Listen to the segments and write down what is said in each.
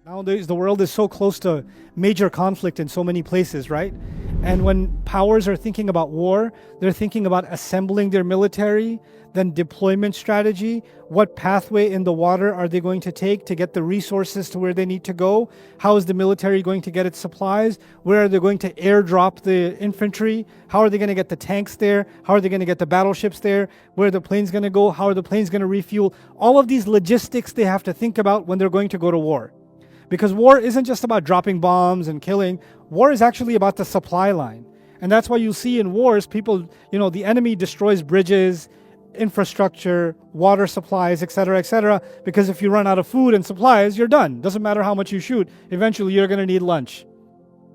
Nowadays, the world is so close to major conflict in so many places, right? And when powers are thinking about war, they're thinking about assembling their military, then deployment strategy. What pathway in the water are they going to take to get the resources to where they need to go? How is the military going to get its supplies? Where are they going to airdrop the infantry? How are they going to get the tanks there? How are they going to get the battleships there? Where are the planes going to go? How are the planes going to refuel? All of these logistics they have to think about when they're going to go to war. Because war isn't just about dropping bombs and killing. War is actually about the supply line. And that's why you see in wars, people, the enemy destroys bridges, infrastructure, water supplies, etc., because if you run out of food and supplies, you're done. Doesn't matter how much you shoot. Eventually, you're going to need lunch.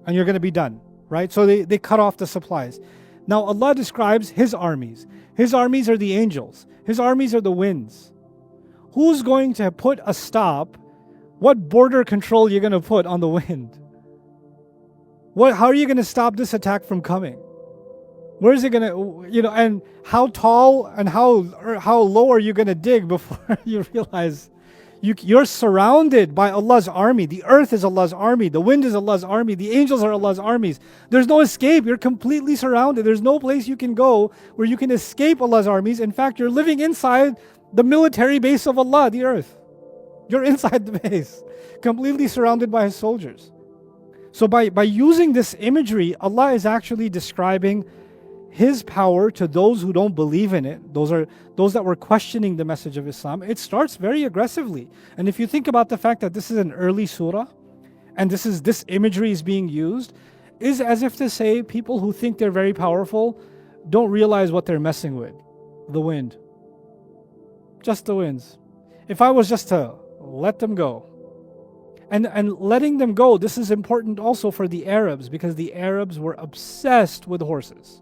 And you're going to be done, right? So they cut off the supplies. Now, Allah describes His armies. His armies are the angels. His armies are the winds. Who's going to put a stop? What border control you're going to put on the wind? How are you going to stop this attack from coming? Where is it going to, and how tall and how low are you going to dig before you realize you're surrounded by Allah's army. The earth is Allah's army. The wind is Allah's army. The angels are Allah's armies. There's no escape. You're completely surrounded. There's no place you can go where you can escape Allah's armies. In fact, you're living inside the military base of Allah, the earth. You're inside the base, completely surrounded by His soldiers. So by using this imagery, Allah is actually describing His power to those who don't believe in it. Those are those that were questioning the message of Islam. It starts very aggressively. And if you think about the fact that this is an early surah, and this imagery is being used, is as if to say people who think they're very powerful don't realize what they're messing with. The wind. Just the winds. If I was just to let them go. And letting them go, this is important also for the Arabs, because the Arabs were obsessed with horses.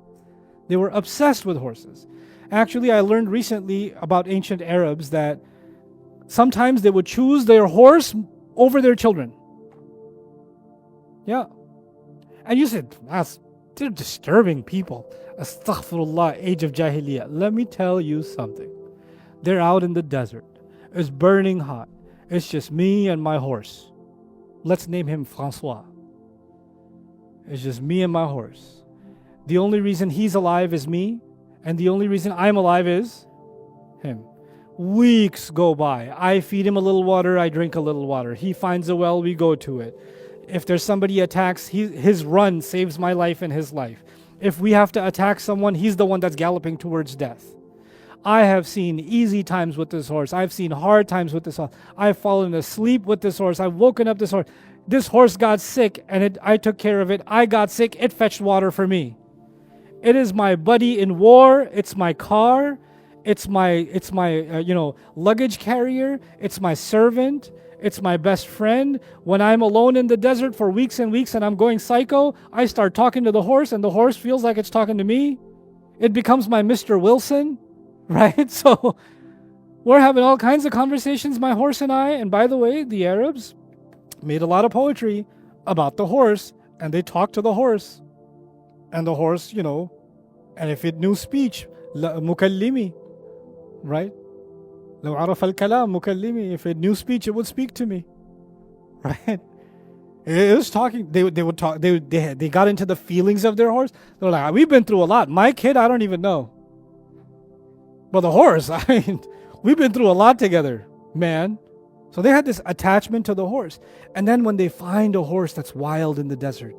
They were obsessed with horses. Actually, I learned recently about ancient Arabs that sometimes they would choose their horse over their children. Yeah. And you said, they're disturbing people. Astaghfirullah, age of Jahiliyyah. Let me tell you something. They're out in the desert. It's burning hot. It's just me and my horse. Let's name him Francois. It's just me and my horse. The only reason he's alive is me, and the only reason I'm alive is him. Weeks go by. I feed him a little water, I drink a little water. He finds a well, we go to it. If there's somebody attacks, his run saves my life and his life. If we have to attack someone, he's the one that's galloping towards death. I have seen easy times with this horse. I've seen hard times with this horse. I've fallen asleep with this horse. I've woken up this horse. This horse got sick and I took care of it. I got sick. It fetched water for me. It is my buddy in war. It's my car. It's my luggage carrier. It's my servant. It's my best friend. When I'm alone in the desert for weeks and weeks and I'm going psycho, I start talking to the horse and the horse feels like it's talking to me. It becomes my Mr. Wilson. Right? So we're having all kinds of conversations, my horse and I. And by the way, the Arabs made a lot of poetry about the horse, and they talked to the horse. And the horse, and if it knew speech, mukallimi, right? لو عرف الكلام مكلمي. If it knew speech, it would speak to me. Right? It was talking. They would talk. They got into the feelings of their horse. They're like, we've been through a lot. My kid, I don't even know. But the horse, we've been through a lot together, man. So they had this attachment to the horse. And then when they find a horse that's wild in the desert,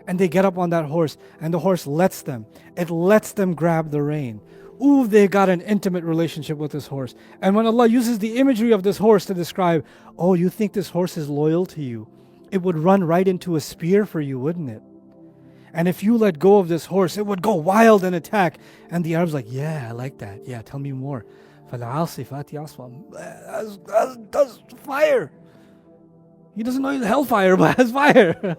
and they get up on that horse, and the horse lets them grab the rein. Ooh, they got an intimate relationship with this horse. And when Allah uses the imagery of this horse to describe, oh, you think this horse is loyal to you? It would run right into a spear for you, wouldn't it? And if you let go of this horse, it would go wild and attack. And the Arab's like, yeah, I like that. Yeah, tell me more. فَالْعَاصِفَاتِ عَصْفًا. That's fire. He doesn't know he's hellfire, but has fire.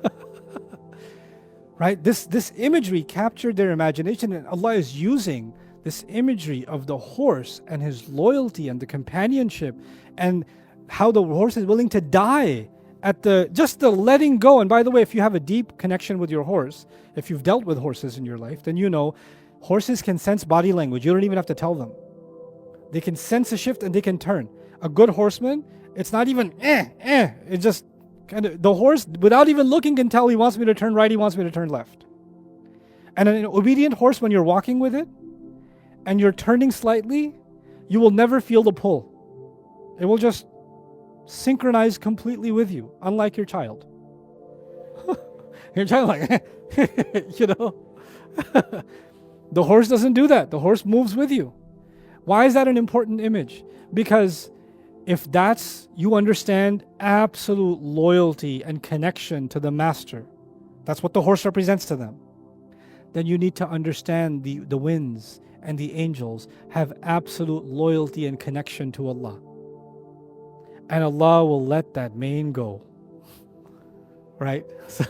Right? This imagery captured their imagination, and Allah is using this imagery of the horse and his loyalty and the companionship and how the horse is willing to die at just the letting go. And by the way, if you have a deep connection with your horse, if you've dealt with horses in your life, then you know horses can sense body language. You don't even have to tell them. They can sense a shift and they can turn. A good horseman, it's not even It just And the horse, without even looking, can tell he wants me to turn right, he wants me to turn left. And an obedient horse, when you're walking with it and you're turning slightly, you will never feel the pull. It will just synchronize completely with you, unlike your child. Your child, like, you know. The horse doesn't do that. The horse moves with you. Why is that an important image? Because if you understand absolute loyalty and connection to the master, that's what the horse represents to them, then you need to understand the winds and the angels have absolute loyalty and connection to Allah. And Allah will let that mane go. Right? So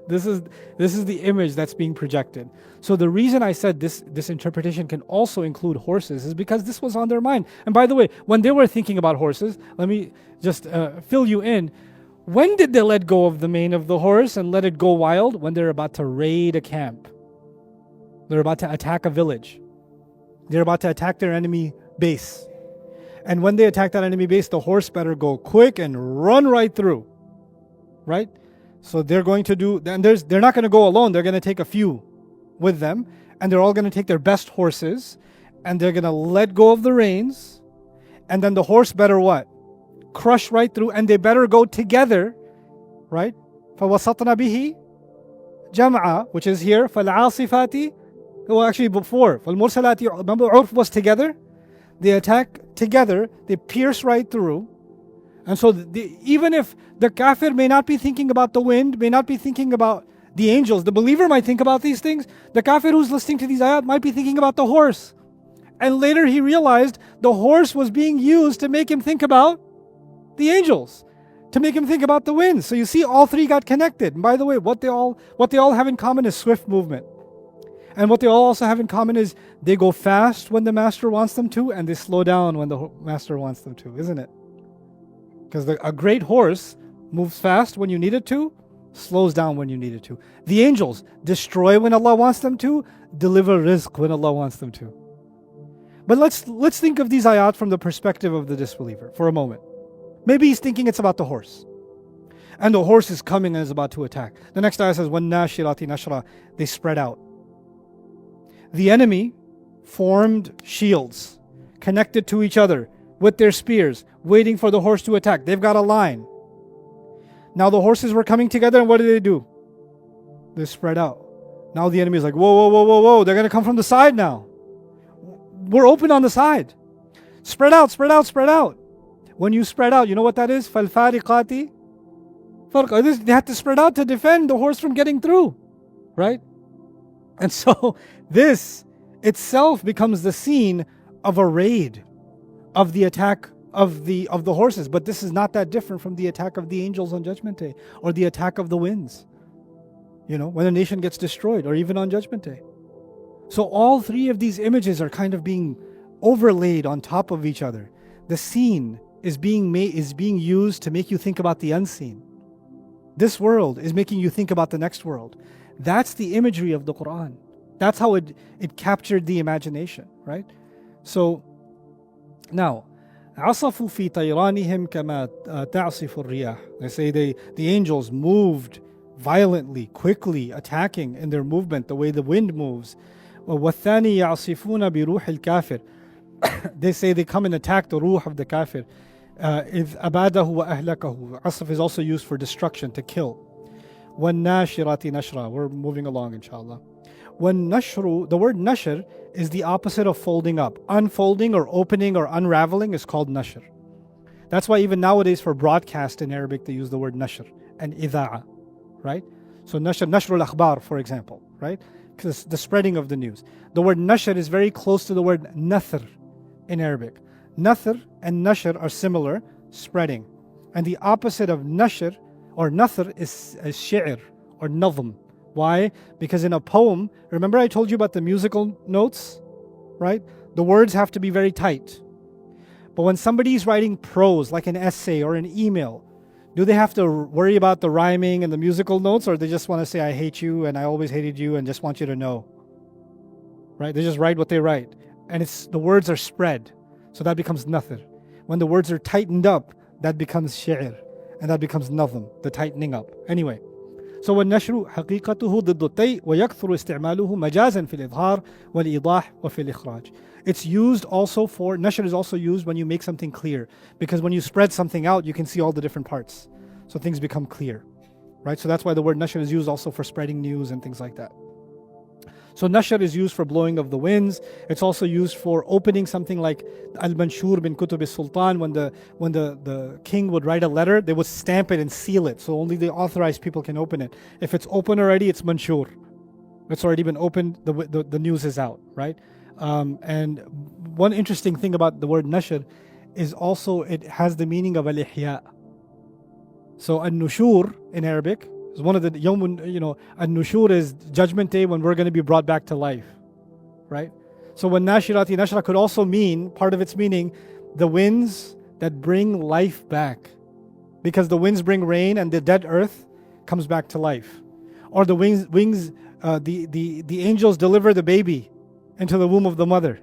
this is the image that's being projected. So the reason I said this interpretation can also include horses is because this was on their mind. And by the way, when they were thinking about horses, let me just fill you in. When did they let go of the mane of the horse and let it go wild? When they're about to raid a camp. They're about to attack a village. They're about to attack their enemy base. And when they attack that enemy base, the horse better go quick and run right through. Right? So they're going to do, and they're not going to go alone. They're going to take a few with them, and they're all going to take their best horses, and they're going to let go of the reins, and then the horse better what? Crush right through, and they better go together, right? فَوَسَطْنَ بِهِ جَمْعًا, which is here, فَالْعَاصِفَاتِ, well actually before, فَالْمُرْسَلَاتِ, remember Urf was together? They attack together, they pierce right through. And so even if the kafir may not be thinking about the wind, may not be thinking about the angels, the believer might think about these things. The kafir who's listening to these ayat might be thinking about the horse. And later he realized the horse was being used to make him think about the angels, to make him think about the wind. So you see, all three got connected. And by the way, what they all have in common is swift movement. And what they all also have in common is they go fast when the master wants them to, and they slow down when the master wants them to, isn't it? Because a great horse moves fast when you need it to, slows down when you need it to. The angels destroy when Allah wants them to, deliver rizq when Allah wants them to. But let's think of these ayat from the perspective of the disbeliever for a moment. Maybe he's thinking it's about the horse. And the horse is coming and is about to attack. The next ayah says, وَالنَّاشِرَاتِ نَشْرًا, they spread out. The enemy formed shields, connected to each other, with their spears, waiting for the horse to attack. They've got a line. Now the horses were coming together, and what do? They spread out. Now the enemy is like, whoa, they're going to come from the side now. We're open on the side. Spread out. When you spread out, you know what that is? فَالْفَارِقَاتِ فَرْقًا. They had to spread out to defend the horse from getting through. Right? And so this itself becomes the scene of a raid, of the attack of the horses. But this is not that different from the attack of the angels on Judgment Day, or the attack of the winds, when a nation gets destroyed, or even on Judgment Day. So all three of these images are kind of being overlaid on top of each other. The scene is being used to make you think about the unseen. This world is making you think about the next world. That's the imagery of the Quran. That's how it captured the imagination, right? So now, عَصَفُوا فِي طَيْرَانِهِمْ كَمَا تَعْصِفُ الرِّيَاحِ. They say the angels moved violently, quickly, attacking in their movement the way the wind moves. وَالثَّانِي يَعْصِفُونَ بِرُوحِ الْكَافِرِ. They say they come and attack the ruh of the kafir. إِذْ أَبَادَهُ وَأَهْلَكَهُ. Asaf is also used for destruction, to kill. وَالنَّاشِرَاتِ نَشْرًا. We're moving along, inshallah. وَالنَّشْرُ, the word nashr is the opposite of folding up. Unfolding or opening or unraveling is called nashr. That's why even nowadays for broadcast in Arabic they use the word nashr and idha'a, right? So nashr al-akhbar, for example, right? Because the spreading of the news. The word nashr is very close to the word nathr in Arabic. Nathr and nashr are similar, spreading. And the opposite of nashr or nathr is shi'r or nazm. Why? Because in a poem, remember I told you about the musical notes, right? The words have to be very tight. But when somebody's writing prose, like an essay or an email, do they have to worry about the rhyming and the musical notes, or they just want to say, I hate you and I always hated you and just want you to know? Right? They just write what they write. And the words are spread. So that becomes nathr. When the words are tightened up, that becomes shi'r. and that becomes nazm, the tightening up. Anyway, so والنشر حقيقته ضد الطي ويكثر استعماله مجازا في الإظهار والإيضاح وفي الإخراج. It's used also for, nashr is also used when you make something clear, because when you spread something out, you can see all the different parts. So things become clear, right? So that's why the word nashr is used also for spreading news and things like that. So nashr is used for blowing of the winds. It's also used for opening something like al-manshur bin kutub al-sultan. When the king would write a letter, they would stamp it and seal it, so only the authorized people can open it. If it's open already, it's manshur. It's already been opened, the news is out, right? And one interesting thing about the word nashr is also it has the meaning of al-ihya. So an-nushur in Arabic is one of the an-nushur is judgment day, when we're going to be brought back to life, right? So when nashirati nashra could also mean, part of its meaning, the winds that bring life back, because the winds bring rain and the dead earth comes back to life. Or the the angels deliver the baby into the womb of the mother,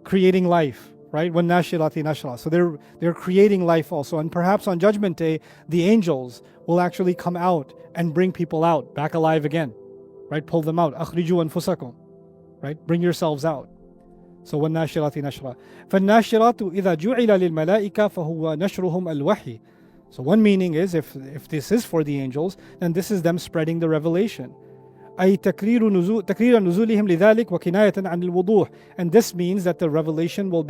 creating life, right? When nashirati nashra. So they're creating life also. And perhaps on Judgment Day, the angels will actually come out and bring people out, back alive again, right? Pull them out. أخرجوا أنفسكم, right? Bring yourselves out. So when nashirati nashra. فالناشرات إذا جعل للملائكة فهو نشرهم الوحي. So one meaning is, if this is for the angels, then this is them spreading the revelation. أي تكرير نزولهم لذلك وكناية عن الوضوح. And this means that the revelation will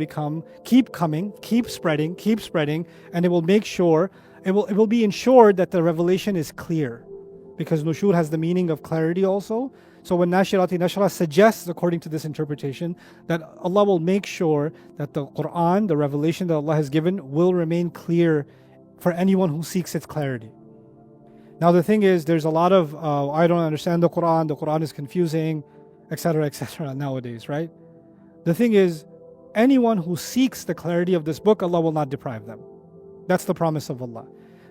keep coming, keep spreading, and it will make sure, it will be ensured that the revelation is clear. Because nushur has the meaning of clarity also. So when nashirati nashra suggests, according to this interpretation, that Allah will make sure that the Quran, the revelation that Allah has given, will remain clear for anyone who seeks its clarity. Now the thing is, there's a lot of, I don't understand the Quran is confusing, etc., nowadays, right? The thing is, anyone who seeks the clarity of this book, Allah will not deprive them. That's the promise of Allah.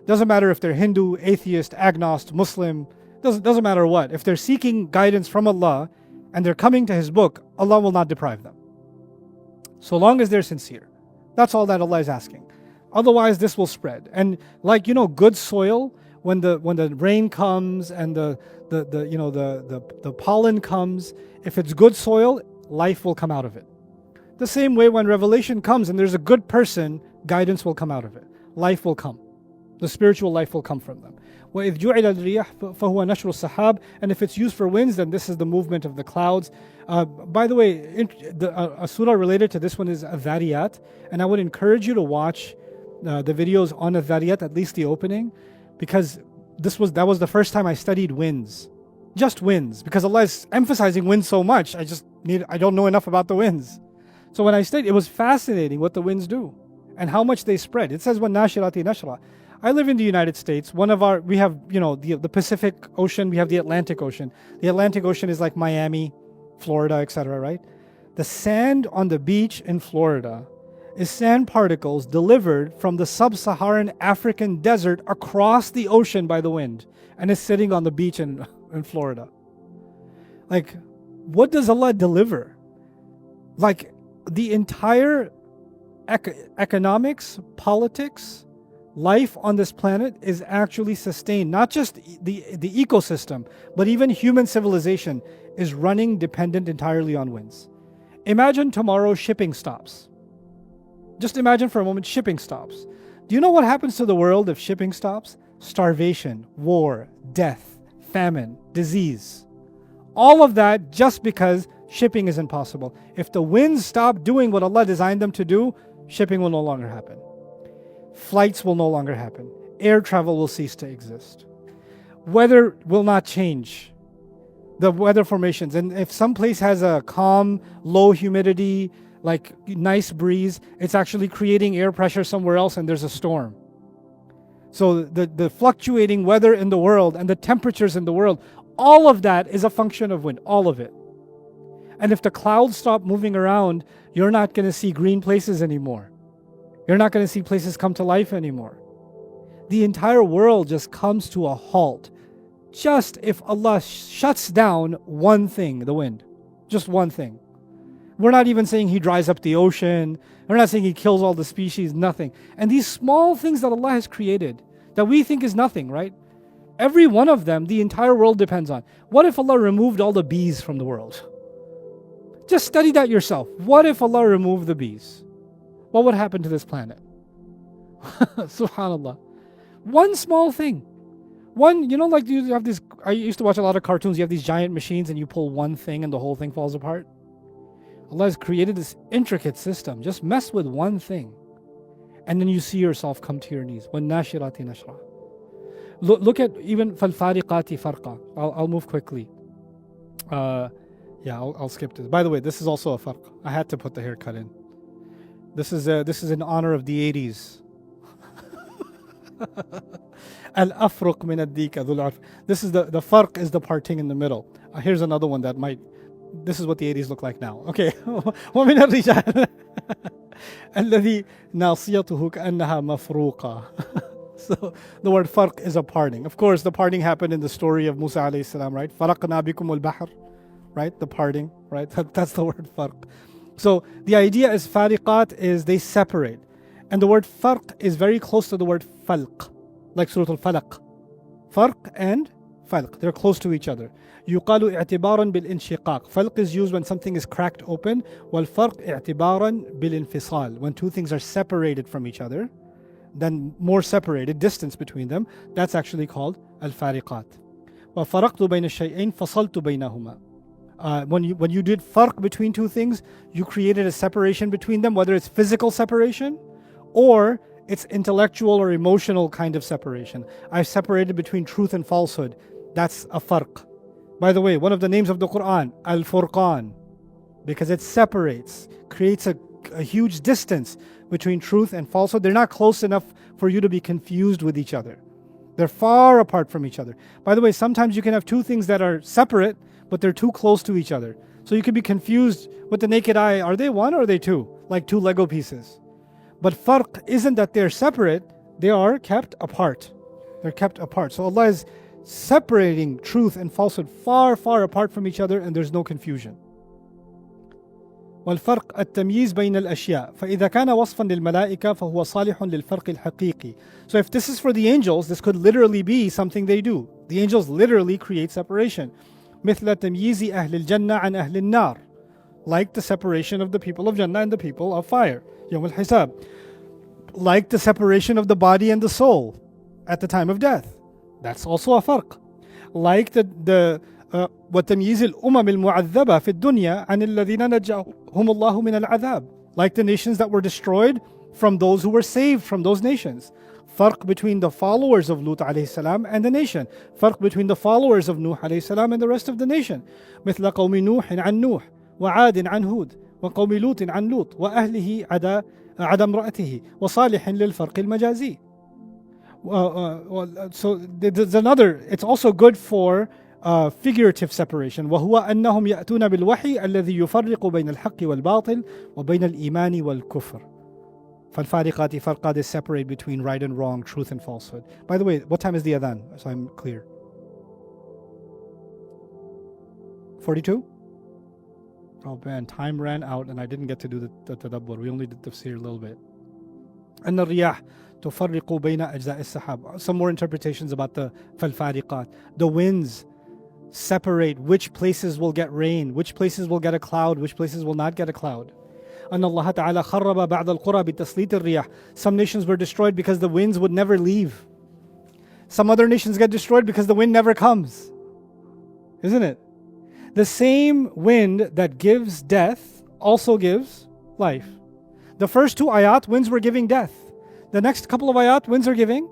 Doesn't matter if they're Hindu, atheist, agnostic, Muslim, doesn't matter what. If they're seeking guidance from Allah and they're coming to His book, Allah will not deprive them. So long as they're sincere. That's all that Allah is asking. Otherwise, this will spread. And like, good soil, when the rain comes and the pollen comes, if it's good soil, life will come out of it. The same way when revelation comes and there's a good person, guidance will come out of it. Life will come. The spiritual life will come from them. وَإِذْ جُعِلَ الرِّيحُ فَهُوَ نَشْرُ السَّحَابِ. And if it's used for winds, then this is the movement of the clouds. By the way, a surah related to this one is Adh-Dhariyat, and I would encourage you to watch the videos on Adh-Dhariyat, at least the opening, because that was the first time I studied winds. Just winds, because Allah is emphasizing winds so much. I don't know enough about the winds. So when I studied, it was fascinating what the winds do and how much they spread. It says when nashirati nashra. I live in the United States. We have the Pacific Ocean, we have the Atlantic Ocean. The Atlantic Ocean is like Miami, Florida, etc., right? The sand on the beach in Florida is sand particles delivered from the sub-Saharan African desert across the ocean by the wind, and is sitting on the beach in Florida. Like, what does Allah deliver? Like, the entire economics, politics, life on this planet is actually sustained. Not just the ecosystem, but even human civilization is running dependent entirely on winds. Imagine tomorrow shipping stops. Just imagine for a moment shipping stops. Do you know what happens to the world if shipping stops? Starvation, war, death, famine, disease. All of that just because shipping is impossible. If the winds stop doing what Allah designed them to do, shipping will no longer happen. Flights will no longer happen. Air travel will cease to exist. Weather will not change. The weather formations. And if some place has a calm, low humidity, like nice breeze, it's actually creating air pressure somewhere else and there's a storm. So the fluctuating weather in the world and the temperatures in the world, all of that is a function of wind, all of it. And if the clouds stop moving around, you're not going to see green places anymore. You're not going to see places come to life anymore. The entire world just comes to a halt. Just if Allah shuts down one thing, the wind. Just one thing. We're not even saying He dries up the ocean. We're not saying He kills all the species, nothing. And these small things that Allah has created, that we think is nothing, right? Every one of them, the entire world depends on. What if Allah removed all the bees from the world? Just study that yourself. What if Allah removed the bees? What would happen to this planet? Subhanallah. One small thing. One, like you have this, I used to watch a lot of cartoons, you have these giant machines and you pull one thing and the whole thing falls apart. Allah has created this intricate system. Just mess with one thing. And then you see yourself come to your knees. وَالنَّاشِرَاتِ نَشْرًا. Look at even فَالْفَارِقَاتِ فَرْقًا. I'll move quickly. I'll skip this. By the way, this is also a farq. I had to put the haircut in. This is in honor of the 80s. Al-afruq min ad-dika dhul arf. This is the farq is the parting in the middle. Here's another one that might. This is what the 80s look like now. Okay. ومن الرجال الذي ناصيته كأنها مفروقة. So the word farq is a parting. Of course, the parting happened in the story of Musa alayhi salam, right? فرقنا بكم البحر, right? The parting, right? That's the word farq. So the idea is fariqat is they separate. And the word farq is very close to the word falq, like Surah Al-Falaq. Farq and falq, they're close to each other. يقال اعتبارا بالانشقاق. Falq is used when something is cracked open, والفرق اعتبارا بالانفصال. When two things are separated from each other, then more separated, distance between them, that's actually called al-fariqat. وَفَرَقْتُ بَيْنَ الشَّيْئَيْنِ فَصَلْتُ بَيْنَهُمَا. When you did farq between two things, you created a separation between them, whether it's physical separation or it's intellectual or emotional kind of separation. I've separated between truth and falsehood. That's a farq. By the way, one of the names of the Quran, Al-Furqan, because it separates, creates a huge distance between truth and falsehood. They're not close enough for you to be confused with each other. They're far apart from each other. By the way, sometimes you can have two things that are separate, but they're too close to each other. So you could be confused with the naked eye. Are they one or are they two? Like two Lego pieces. But farq isn't that they're separate, they are kept apart. They're kept apart. So Allah is separating truth and falsehood far, far apart from each other, and there's no confusion. والفرق التمييز بين الأشياء فإذا كان وصفا للملائكة فهو صالح للفرق الحقيقي. So if this is for the angels, this could literally be something they do. The angels literally create separation. مثل تمييز أهل الجنة عن أهل النار. Like the separation of the people of Jannah and the people of fire. يوم الحساب. Like the separation of the body and the soul at the time of death. That's also a farq. Like وتمييز الأمم المعذبة في الدنيا عن الذين نجاهم الله من العذاب. Like the nations that were destroyed from those who were saved from those nations. Farq between the followers of Lut alayhi salam and the nation. Farq between the followers of Nuh alayhi salam and the rest of the nation. مثل قوم نوح عن نوح وعاد عن هود وقوم لوط عن لوط وأهله عدا امرأته وصالح للفرق المجازي. So there's another, it's also good for figurative separation. وهو أنهم يأتون بالوحي الذي يفرق بين الحق والباطل وبين الإيمان والكفر. فالفارقات فرقا, they separate between right and wrong, truth and falsehood. By the way, what time is the adhan? So I'm clear. 42? Oh man, time ran out and I didn't get to do the tadabbur. We only did tafsir a little bit. أن الرياح تفرق بين أجزاء السحاب. Some more interpretations about the فالفارقات. The winds separate which places will get rain, which places will get a cloud, which places will not get a cloud. أن الله تعالى خرب بعض القرى بتسليط الرياح. Some nations were destroyed because the winds would never leave. Some other nations get destroyed because the wind never comes. Isn't it? The same wind that gives death also gives life. The first two ayat, winds were giving death. The next couple of ayat, winds are giving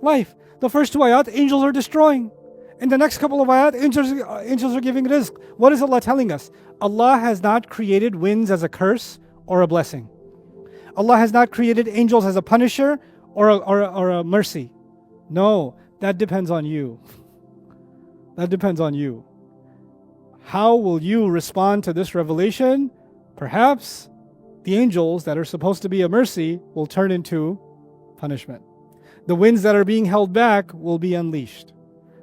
life. The first two ayat, angels are destroying. In the next couple of ayat, angels are giving rizq. What is Allah telling us? Allah has not created winds as a curse or a blessing. Allah has not created angels as a punisher or a mercy. No, that depends on you. That depends on you. How will you respond to this revelation? Perhaps the angels that are supposed to be a mercy will turn into punishment. The winds that are being held back will be unleashed.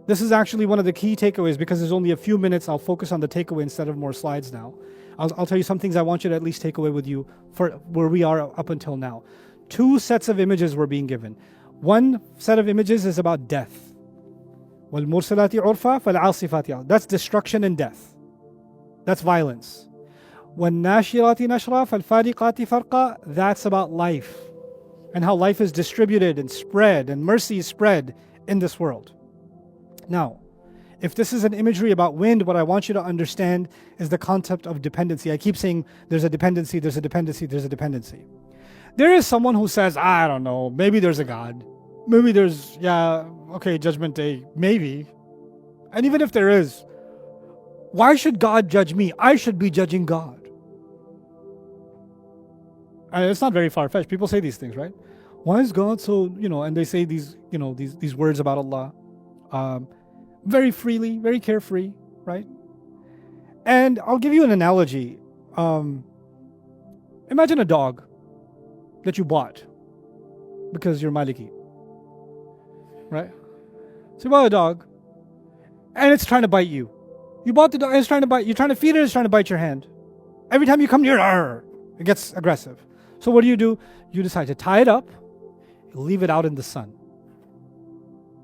This is actually one of the key takeaways. Because there's only a few minutes, I'll focus on the takeaway instead of more slides now. I'll tell you some things I want you to at least take away with you for where we are up until now. Two sets of images were being given. One set of images is about death. وَالْمُرْسَلَاتِ عُرْفًا فَالْعَاصِفَاتِ عَصْفًا. That's destruction and death. That's violence. وَالنَّاشِرَاتِ نَشْرًا فَالْفَارِقَاتِ فَرْقًا. That's about life and how life is distributed and spread and mercy is spread in this world. Now, if this is an imagery about wind, what I want you to understand is the concept of dependency. I keep saying there's a dependency, there's a dependency, there's a dependency. There is someone who says, I don't know, maybe there's a God. Maybe there's, Judgment Day, maybe. And even if there is, why should God judge me? I should be judging God. And it's not very far-fetched. People say these things, right? Why is God so, and they say these words about Allah very freely, very carefree, right? And I'll give you an analogy. Imagine a dog that you bought because you're Maliki, right? So you bought a dog and it's trying to bite you. You bought the dog and it's trying to bite. You're trying to feed it, it's trying to bite your hand. Every time you come near, it gets aggressive. So what do? You decide to tie it up, leave it out in the sun.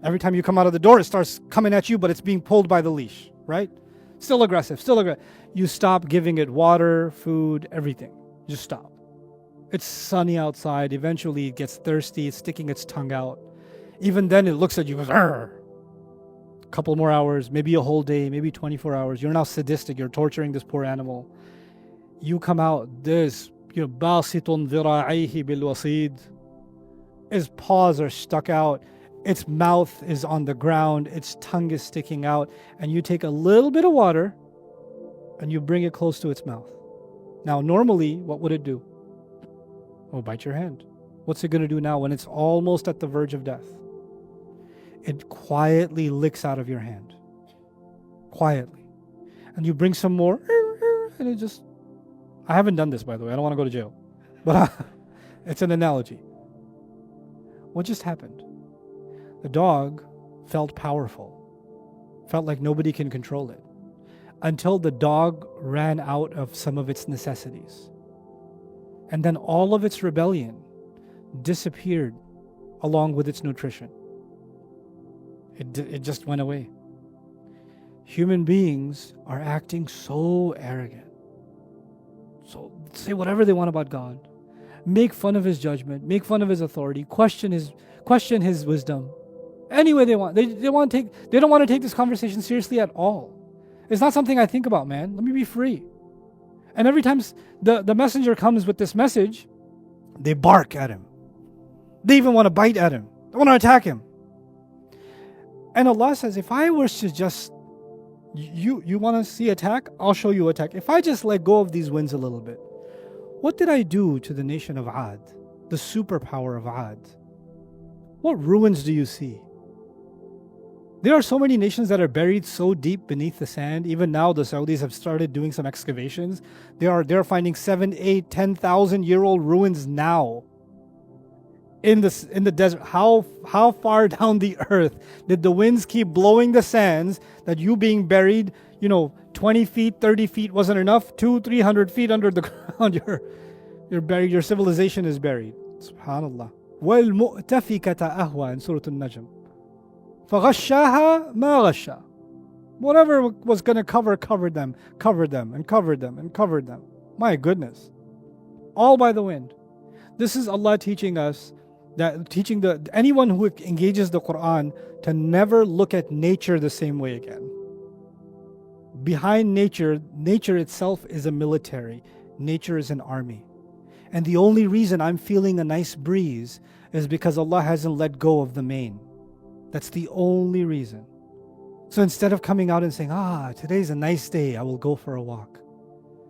Every time you come out of the door, it starts coming at you, but it's being pulled by the leash, right? Still aggressive, still aggressive. You stop giving it water, food, everything. Just stop. It's sunny outside. Eventually it gets thirsty. It's sticking its tongue out. Even then it looks at you and goes, Arr! A couple more hours, maybe a whole day, maybe 24 hours. You're now sadistic. You're torturing this poor animal. You come out, this, باسط ذراعيه بالوصيد. His paws are stuck out. Its mouth is on the ground. Its tongue is sticking out. And you take a little bit of water and you bring it close to its mouth. Now, normally, what would it do? Oh, bite your hand. What's it going to do now when it's almost at the verge of death? It quietly licks out of your hand. Quietly. And you bring some more, and it just... I haven't done this, by the way. I don't want to go to jail. But it's an analogy. What just happened? The dog felt powerful. Felt like nobody can control it. Until the dog ran out of some of its necessities. And then all of its rebellion disappeared along with its nutrition. It just went away. Human beings are acting so arrogant. So say whatever they want about God. Make fun of His judgment. Make fun of His authority. Question His wisdom. Any way they want. They don't want to take this conversation seriously at all. It's not something I think about, man. Let me be free. And every time the messenger comes with this message, they bark at him. They even want to bite at him. They want to attack him. And Allah says, if I was to just, you want to see attack? I'll show you attack. If I just let go of these winds a little bit, what did I do to the nation of Ad, the superpower of Ad? What ruins do you see? There are so many nations that are buried so deep beneath the sand. Even now, the Saudis have started doing some excavations. They're finding 7, 8, 10,000-year-old ruins now in the desert. How far down the earth did the winds keep blowing the sands that you being buried, 20 feet, 30 feet wasn't enough? 200-300 feet under the ground, you're buried. Your civilization is buried. Subhanallah. وَالْمُؤْتَفِكَةَ أَهْوَى in Surah An-Najm. فَغَشَّاهَا مَا غَشَّا. Whatever was going to covered them. My goodness. All by the wind. This is Allah teaching us, anyone who engages the Quran to never look at nature the same way again. Behind nature itself is a military. Nature is an army. And the only reason I'm feeling a nice breeze is because Allah hasn't let go of the mane. That's the only reason. So instead of coming out and saying, today's a nice day, I will go for a walk,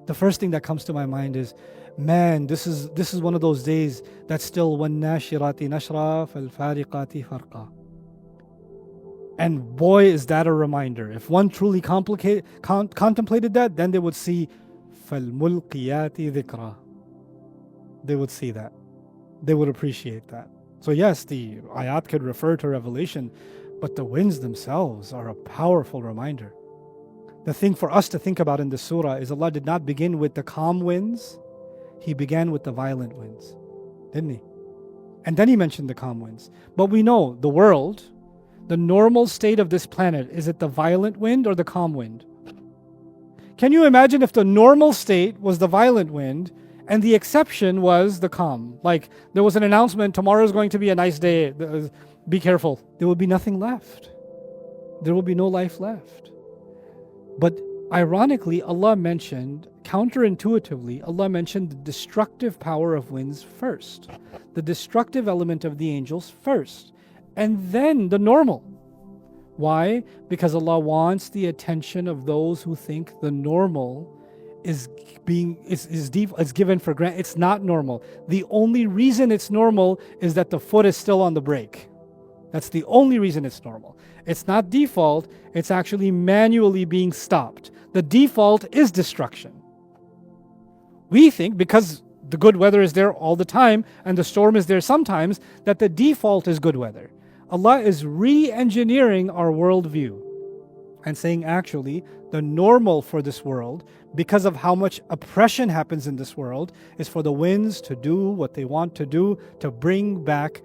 the first thing that comes to my mind is, man, this is one of those days that's still وَالنَّاشِرَاتِ نَشْرًا فَالْفَارِقَاتِ فَرْقًا. And boy, is that a reminder. If one truly contemplated that, then they would see فَالْمُلْقِيَاتِ ذِكْرًا. They would see that. They would appreciate that. So yes, the ayat could refer to revelation, but the winds themselves are a powerful reminder. The thing for us to think about in this surah is Allah did not begin with the calm winds. He began with the violent winds, didn't He? And then he mentioned the calm winds. But we know the world, the normal state of this planet, is it the violent wind or the calm wind? Can you imagine if the normal state was the violent wind and the exception was the calm? Like there was an announcement, tomorrow is going to be a nice day, be careful. There will be nothing left. There will be no life left. But ironically, Allah mentioned, counterintuitively, Allah mentioned the destructive power of winds first, the destructive element of the angels first, and then the normal. Why? Because Allah wants the attention of those who think the normal is given for granted. It's not normal. The only reason it's normal is that the foot is still on the brake. That's the only reason it's normal. It's not default, it's actually manually being stopped. The default is destruction. We think because the good weather is there all the time and the storm is there sometimes, that the default is good weather. Allah is re-engineering our worldview and saying actually the normal for this world, because of how much oppression happens in this world, is for the winds to do what they want to do to bring back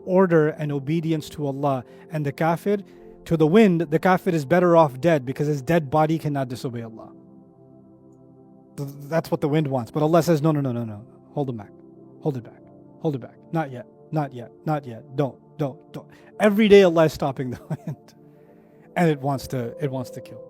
order and obedience to Allah. And the kafir, to the wind, the kafir is better off dead because his dead body cannot disobey Allah. That's what the wind wants. But Allah says, no. Hold him back. Hold it back. Hold it back. Not yet. Not yet. Not yet. Don't. Every day Allah is stopping the wind. And it wants to kill.